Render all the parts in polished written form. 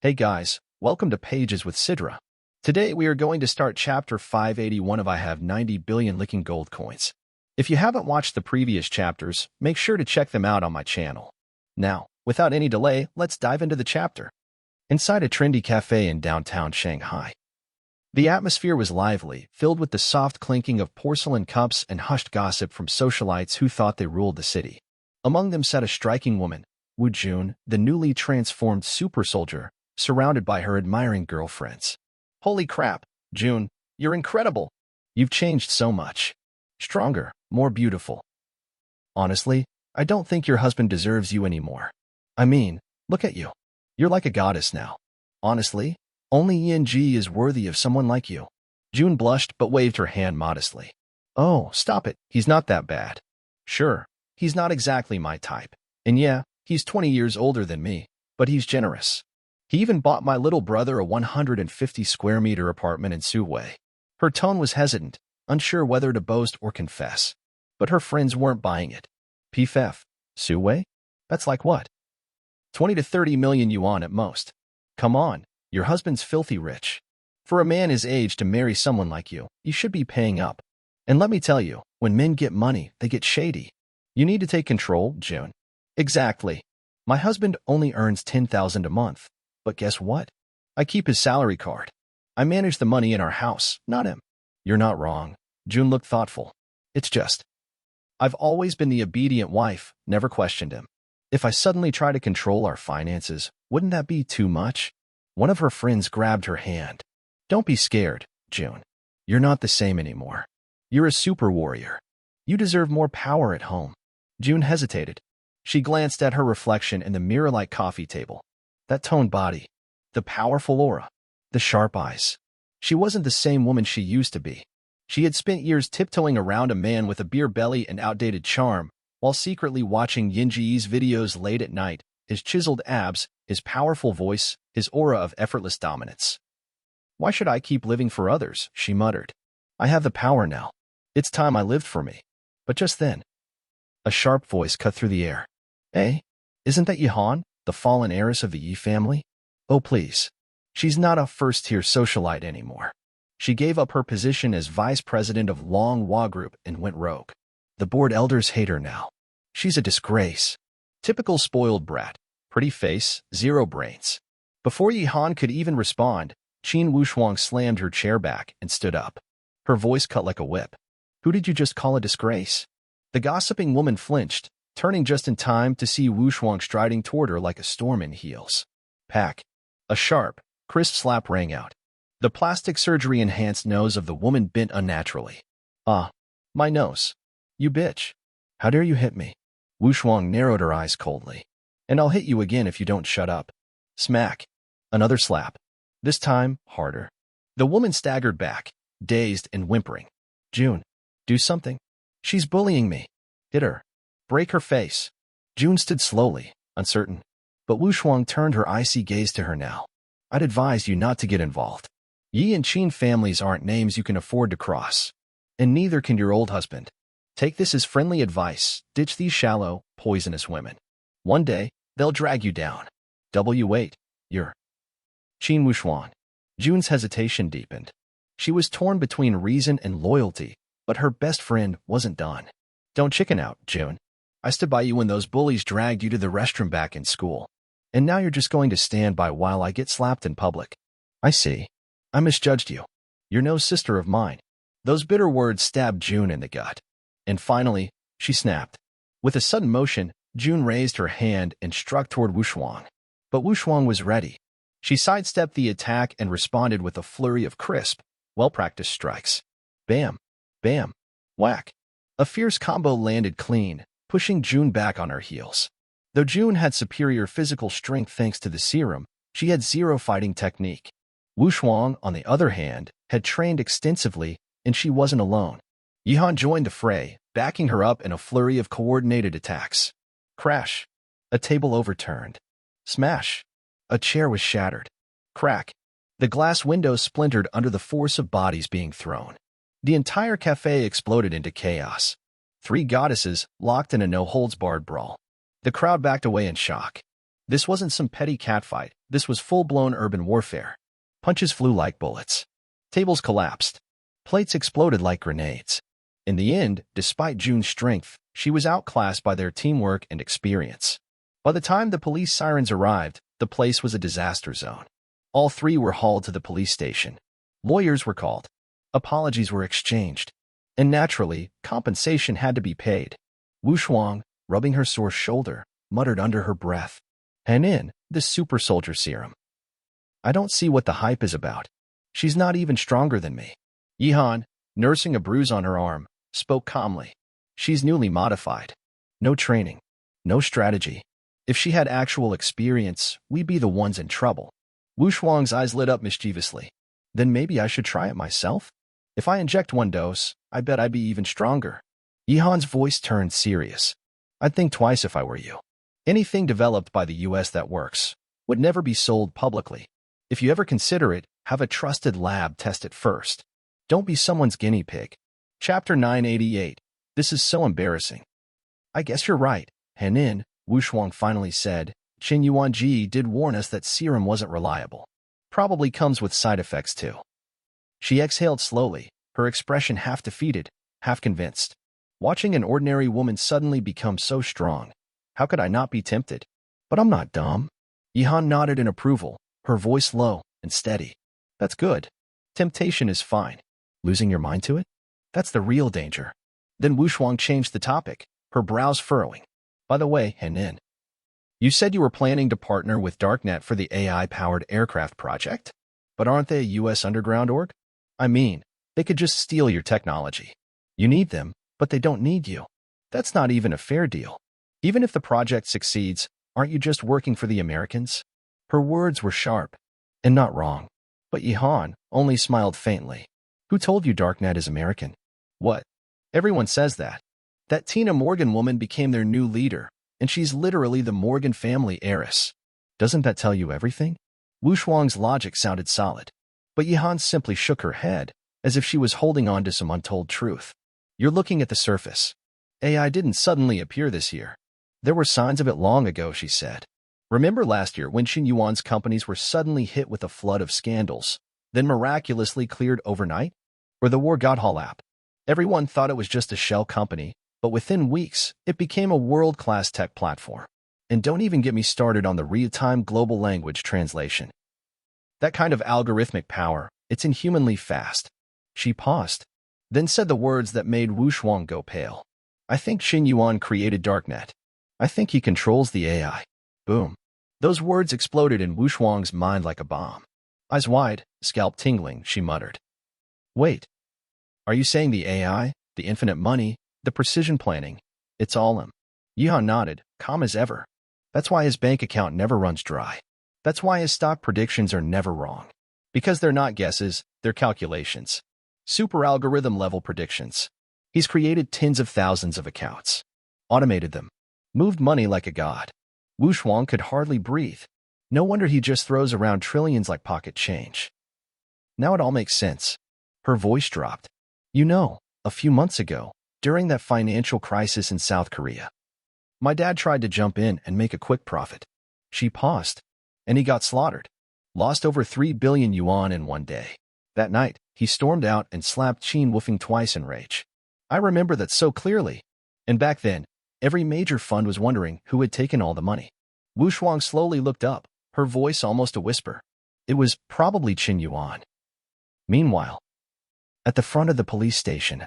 Hey guys, welcome to Pages with Sidra. Today we are going to start chapter 581 of I Have 90 Billion Licking Gold Coins. If you haven't watched the previous chapters, make sure to check them out on my channel. Now, without any delay, let's dive into the chapter. Inside a trendy cafe in downtown Shanghai. The atmosphere was lively, filled with the soft clinking of porcelain cups and hushed gossip from socialites who thought they ruled the city. Among them sat a striking woman, Wu Jun, the newly transformed super soldier, surrounded by her admiring girlfriends. Holy crap, June, you're incredible. You've changed so much. Stronger, more beautiful. Honestly, I don't think your husband deserves you anymore. I mean, look at you. You're like a goddess now. Honestly, only ENG is worthy of someone like you. June blushed but waved her hand modestly. Oh, stop it, he's not that bad. Sure, he's not exactly my type. And yeah, he's 20 years older than me, but he's generous. He even bought my little brother a 150 square meter apartment in Suwei. Her tone was hesitant, unsure whether to boast or confess. But her friends weren't buying it. PFF, Suwei? That's like what? 20 to 30 million yuan at most. Come on, your husband's filthy rich. For a man his age to marry someone like you should be paying up. And let me tell you, when men get money, they get shady. You need to take control, June. Exactly. My husband only earns 10,000 a month. But guess what? I keep his salary card. I manage the money in our house, not him. You're not wrong. June looked thoughtful. It's just, I've always been the obedient wife, never questioned him. If I suddenly try to control our finances, wouldn't that be too much? One of her friends grabbed her hand. Don't be scared, June. You're not the same anymore. You're a super warrior. You deserve more power at home. June hesitated. She glanced at her reflection in the mirror-like coffee table. That toned body, the powerful aura, the sharp eyes. She wasn't the same woman she used to be. She had spent years tiptoeing around a man with a beer belly and outdated charm, while secretly watching Yinji's videos late at night, his chiseled abs, his powerful voice, his aura of effortless dominance. Why should I keep living for others, she muttered. I have the power now. It's time I lived for me. But just then, a sharp voice cut through the air. Eh? Isn't that Yihan, the fallen heiress of the Yi family? Oh, please. She's not a first-tier socialite anymore. She gave up her position as vice president of Longhua Group and went rogue. The board elders hate her now. She's a disgrace. Typical spoiled brat. Pretty face, zero brains. Before Yihan could even respond, Qin Wushuang slammed her chair back and stood up. Her voice cut like a whip. Who did you just call a disgrace? The gossiping woman flinched, turning just in time to see Wushuang striding toward her like a storm in heels. Pack. A sharp, crisp slap rang out. The plastic surgery-enhanced nose of the woman bent unnaturally. Ah, my nose. You bitch. How dare you hit me? Wushuang narrowed her eyes coldly. And I'll hit you again if you don't shut up. Smack. Another slap. This time, harder. The woman staggered back, dazed and whimpering. June, do something. She's bullying me. Hit her. Break her face. June stood slowly, uncertain. But Wushuang turned her icy gaze to her now. I'd advise you not to get involved. Yi and Qin families aren't names you can afford to cross. And neither can your old husband. Take this as friendly advice. Ditch these shallow, poisonous women. One day, they'll drag you down. W8, you're Qin Wushuang. June's hesitation deepened. She was torn between reason and loyalty, but her best friend wasn't done. Don't chicken out, June. I stood by you when those bullies dragged you to the restroom back in school. And now you're just going to stand by while I get slapped in public. I see. I misjudged you. You're no sister of mine. Those bitter words stabbed June in the gut. And finally, she snapped. With a sudden motion, June raised her hand and struck toward Wushuang. But Wushuang was ready. She sidestepped the attack and responded with a flurry of crisp, well-practiced strikes. Bam, bam, whack. A fierce combo landed clean, pushing June back on her heels. Though June had superior physical strength thanks to the serum, she had zero fighting technique. Wushuang, on the other hand, had trained extensively, and she wasn't alone. Yihan joined the fray, backing her up in a flurry of coordinated attacks. Crash. A table overturned. Smash. A chair was shattered. Crack. The glass window splintered under the force of bodies being thrown. The entire cafe exploded into chaos. Three goddesses locked in a no-holds-barred brawl. The crowd backed away in shock. This wasn't some petty catfight. This was full-blown urban warfare. Punches flew like bullets. Tables collapsed. Plates exploded like grenades. In the end, despite June's strength, she was outclassed by their teamwork and experience. By the time the police sirens arrived, the place was a disaster zone. All three were hauled to the police station. Lawyers were called. Apologies were exchanged. And naturally, compensation had to be paid. Wu Shuang, rubbing her sore shoulder, muttered under her breath, "Henin, this super soldier serum. I don't see what the hype is about. She's not even stronger than me." Yihan, nursing a bruise on her arm, spoke calmly. "She's newly modified. No training. No strategy. If she had actual experience, we'd be the ones in trouble." Wu Shuang's eyes lit up mischievously. "Then maybe I should try it myself? If I inject one dose, I bet I'd be even stronger." Yihan's voice turned serious. "I'd think twice if I were you. Anything developed by the US that works would never be sold publicly. If you ever consider it, have a trusted lab test it first. Don't be someone's guinea pig." Chapter 988. This is so embarrassing. "I guess you're right, Henin," Wu Shuang finally said. "Qin Yuanji did warn us that serum wasn't reliable. Probably comes with side effects too." She exhaled slowly, her expression half defeated, half convinced. Watching an ordinary woman suddenly become so strong, how could I not be tempted? But I'm not dumb. Yihan nodded in approval, her voice low and steady. "That's good. Temptation is fine. Losing your mind to it? That's the real danger." Then Wu Shuang changed the topic, her brows furrowing. "By the way, Henin, you said you were planning to partner with Darknet for the AI-powered aircraft project? But aren't they a US underground org? I mean, they could just steal your technology. You need them, but they don't need you. That's not even a fair deal. Even if the project succeeds, aren't you just working for the Americans?" Her words were sharp, and not wrong. But Yihan only smiled faintly. "Who told you Darknet is American?" "What? Everyone says that. That Tina Morgan woman became their new leader, and she's literally the Morgan family heiress. Doesn't that tell you everything?" Wu Shuang's logic sounded solid, but Yihan simply shook her head, as if she was holding on to some untold truth. "You're looking at the surface. AI didn't suddenly appear this year. There were signs of it long ago," she said. "Remember last year when Qin Yuan's companies were suddenly hit with a flood of scandals, then miraculously cleared overnight? Or the War Godhall app? Everyone thought it was just a shell company, but within weeks, it became a world-class tech platform. And don't even get me started on the real-time global language translation. That kind of algorithmic power, it's inhumanly fast." She paused, then said the words that made Wu Shuang go pale. "I think Qin Yuan created Darknet. I think he controls the AI." Boom. Those words exploded in Wu Shuang's mind like a bomb. Eyes wide, scalp tingling, she muttered. "Wait. Are you saying the AI, the infinite money, the precision planning, it's all him?" Yihan nodded, calm as ever. "That's why his bank account never runs dry. That's why his stock predictions are never wrong. Because they're not guesses, they're calculations. Super algorithm-level predictions. He's created tens of thousands of accounts. Automated them. Moved money like a god." Wu Shuang could hardly breathe. No wonder he just throws around trillions like pocket change. Now it all makes sense. Her voice dropped. "You know, a few months ago, during that financial crisis in South Korea, my dad tried to jump in and make a quick profit." She paused, and he got slaughtered. Lost over 3 billion yuan in one day. That night, he stormed out and slapped Qin Woofing twice in rage. I remember that so clearly. And back then, every major fund was wondering who had taken all the money. Wu Shuang slowly looked up, her voice almost a whisper. It was probably Qin Yuan. Meanwhile, at the front of the police station,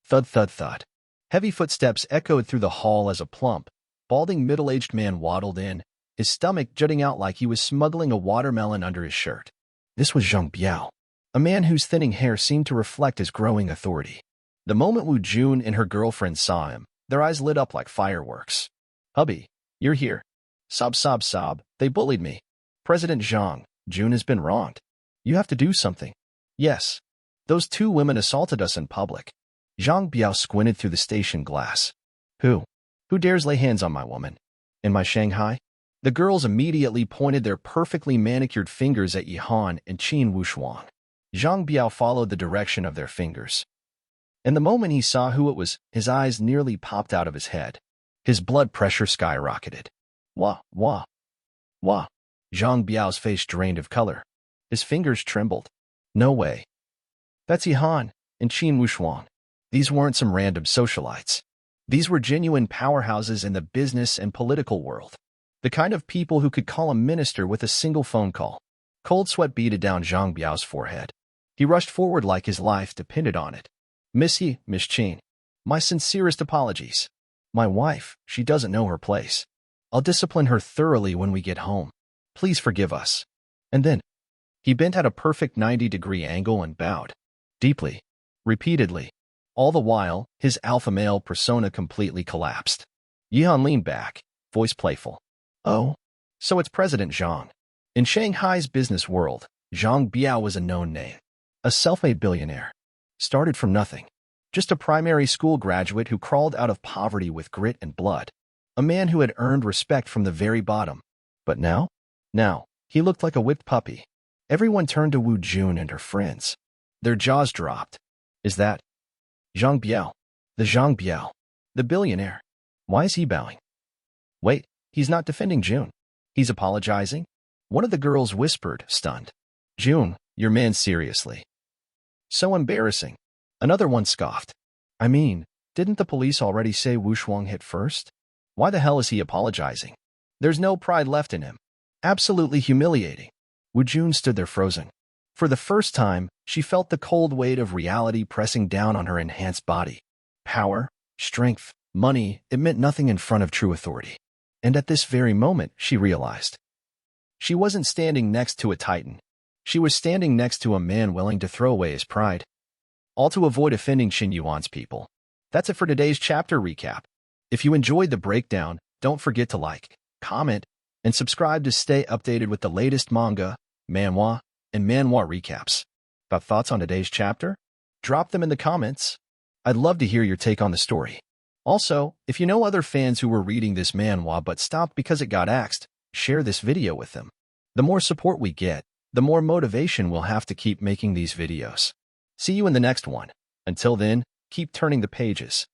thud thud thud. Heavy footsteps echoed through the hall as a plump, balding middle-aged man waddled in, his stomach jutting out like he was smuggling a watermelon under his shirt. This was Zhang Biao, a man whose thinning hair seemed to reflect his growing authority. The moment Wu Jun and her girlfriend saw him, their eyes lit up like fireworks. "Hubby, you're here." Sob, sob, sob. "They bullied me. President Zhang, Jun has been wronged. You have to do something." "Yes. Those two women assaulted us in public." Zhang Biao squinted through the station glass. Who? Who dares lay hands on my woman? In my Shanghai?" The girls immediately pointed their perfectly manicured fingers at Yihan and Qin Wu Shuang. Zhang Biao followed the direction of their fingers. And the moment he saw who it was, his eyes nearly popped out of his head. His blood pressure skyrocketed. Wah, wah. Wah! Zhang Biao's face drained of color. His fingers trembled. No way. That's Han and Qin Wushuang. These weren't some random socialites. These were genuine powerhouses in the business and political world. The kind of people who could call a minister with a single phone call. Cold sweat beaded down Zhang Biao's forehead. He rushed forward like his life depended on it. Miss Qin. My sincerest apologies. My wife, she doesn't know her place. I'll discipline her thoroughly when we get home. Please forgive us. And then, he bent at a perfect 90-degree angle and bowed. Deeply. Repeatedly. All the while, his alpha male persona completely collapsed. Yihan leaned back, voice playful. Oh? So it's President Zhang. In Shanghai's business world, Zhang Biao was a known name. A self-made billionaire. Started from nothing. Just a primary school graduate who crawled out of poverty with grit and blood. A man who had earned respect from the very bottom. But now? Now, he looked like a whipped puppy. Everyone turned to Wu Jun and her friends. Their jaws dropped. Is that Zhang Biao? The Zhang Biao. The billionaire. Why is he bowing? Wait, he's not defending Jun. He's apologizing? One of the girls whispered, stunned. Jun, your man seriously. So embarrassing. Another one scoffed. I mean, didn't the police already say Wu Shuang hit first? Why the hell is he apologizing? There's no pride left in him. Absolutely humiliating. Wu Jun stood there frozen. For the first time, she felt the cold weight of reality pressing down on her enhanced body. Power, strength, money, it meant nothing in front of true authority. And at this very moment, she realized. She wasn't standing next to a titan. She was standing next to a man willing to throw away his pride. All to avoid offending Xin Yuan's people. That's it for today's chapter recap. If you enjoyed the breakdown, don't forget to like, comment, and subscribe to stay updated with the latest manga, manhwa, and manhwa recaps. Got thoughts on today's chapter? Drop them in the comments. I'd love to hear your take on the story. Also, if you know other fans who were reading this manhwa but stopped because it got axed, share this video with them. The more support we get, the more motivation we'll have to keep making these videos. See you in the next one. Until then, keep turning the pages.